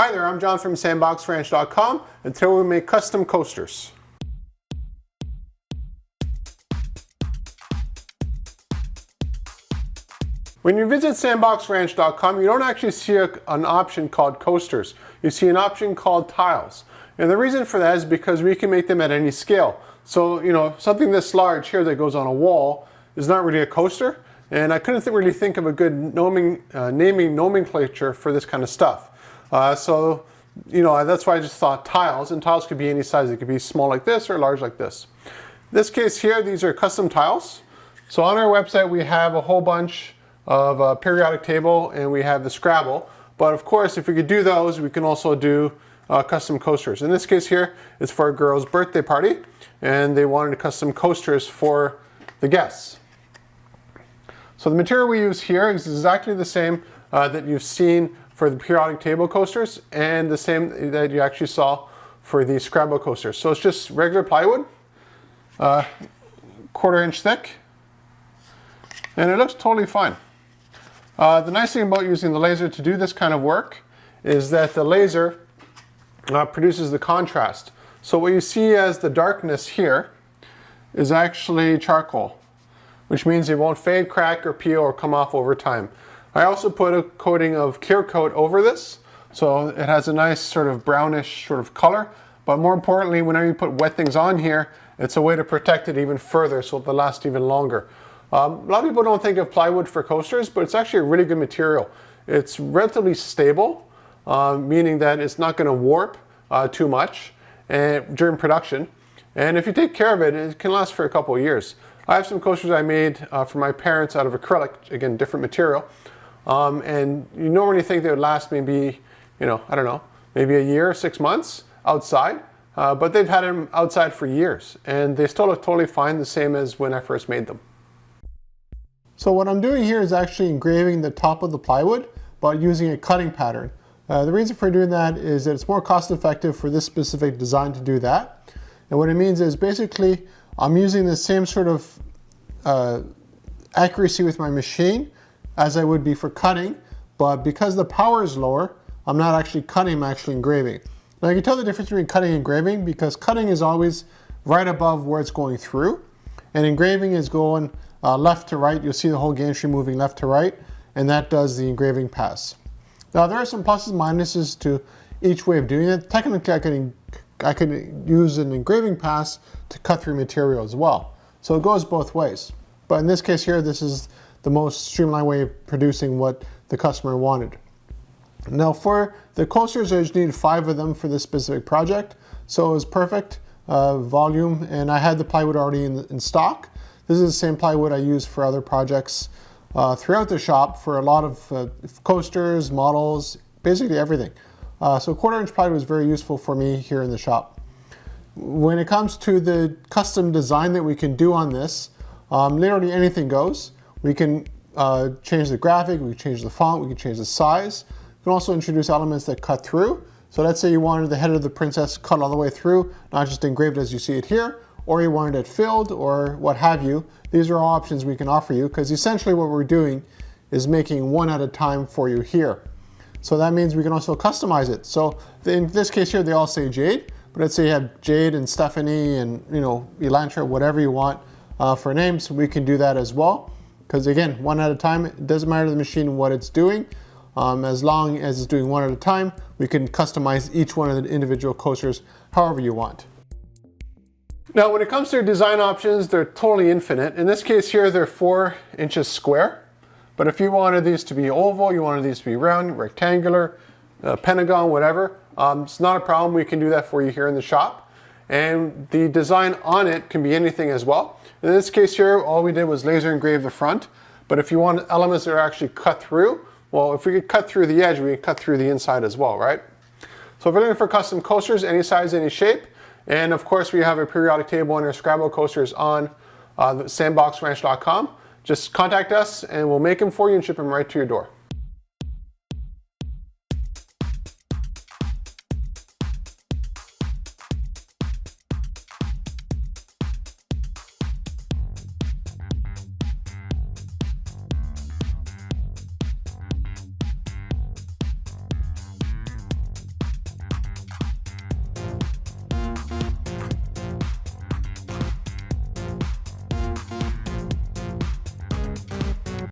Hi there, I'm John from CNCKing.com, and today we make custom coasters. When you visit CNCKing.com, you don't actually see an option called coasters. You see an option called tiles. And the reason for that is because we can make them at any scale. So, something this large here that goes on a wall is not really a coaster, and I couldn't really think of a good naming nomenclature for this kind of stuff. That's why I just thought tiles, and tiles could be any size. It could be small like this or large like this. In this case here, these are custom tiles. So on our website, we have a whole bunch of a periodic table, and we have the Scrabble. But of course, if we could do those, we can also do custom coasters. In this case here, it's for a girl's birthday party, and they wanted custom coasters for the guests. So the material we use here is exactly the same that you've seen for the periodic table coasters, and the same that you actually saw for the Scrabble coasters. So it's just regular plywood, 1/4 inch thick, and it looks totally fine. The nice thing about using the laser to do this kind of work is that the laser produces the contrast. So what you see as the darkness here is actually charcoal, which means it won't fade, crack, or peel, or come off over time. I also put a coating of clear coat over this, so it has a nice sort of brownish sort of color. But more importantly, whenever you put wet things on here, it's a way to protect it even further so it'll last even longer. A lot of people don't think of plywood for coasters, but it's actually a really good material. It's relatively stable, meaning that it's not going to warp too much during production. And if you take care of it, it can last for a couple of years. I have some coasters I made for my parents out of acrylic, again, different material. And you normally think they would last maybe, maybe a year, 6 months outside. But they've had them outside for years, and they still look totally fine, the same as when I first made them. So what I'm doing here is actually engraving the top of the plywood, but using a cutting pattern. The reason for doing that is that it's more cost effective for this specific design to do that. And what it means is basically I'm using the same sort of accuracy with my machine as I would be for cutting, but because the power is lower, I'm not actually cutting, I'm actually engraving. Now you can tell the difference between cutting and engraving because cutting is always right above where it's going through, and engraving is going left to right. You'll see the whole gantry moving left to right, and that does the engraving pass. Now there are some pluses and minuses to each way of doing it. Technically I could use an engraving pass to cut through material as well. So it goes both ways. But in this case here, this is the most streamlined way of producing what the customer wanted. Now for the coasters, I just needed 5 of them for this specific project. So it was perfect volume, and I had the plywood already in stock. This is the same plywood I use for other projects throughout the shop for a lot of coasters, models, basically everything. So 1/4 inch plywood was very useful for me here in the shop. When it comes to the custom design that we can do on this, literally anything goes. We can change the graphic, we can change the font, we can change the size. We can also introduce elements that cut through. So let's say you wanted the head of the princess cut all the way through, not just engraved as you see it here, or you wanted it filled, or what have you. These are all options we can offer you, because essentially what we're doing is making one at a time for you here. So that means we can also customize it. So in this case here, they all say Jade, but let's say you have Jade and Stephanie and Elantra, whatever you want for names, we can do that as well. Because again, one at a time, it doesn't matter to the machine what it's doing. As long as it's doing one at a time, we can customize each one of the individual coasters however you want. Now, when it comes to design options, they're totally infinite. In this case here, they're 4 inches square. But if you wanted these to be oval, you wanted these to be round, rectangular, pentagon, whatever, it's not a problem. We can do that for you here in the shop. And the design on it can be anything as well. In this case here, all we did was laser engrave the front. But if you want elements that are actually cut through, well, if we could cut through the edge, we could cut through the inside as well, right? So if you're looking for custom coasters, any size, any shape, and of course we have a periodic table and our Scrabble coasters on CNCKing.com. Just contact us and we'll make them for you and ship them right to your door.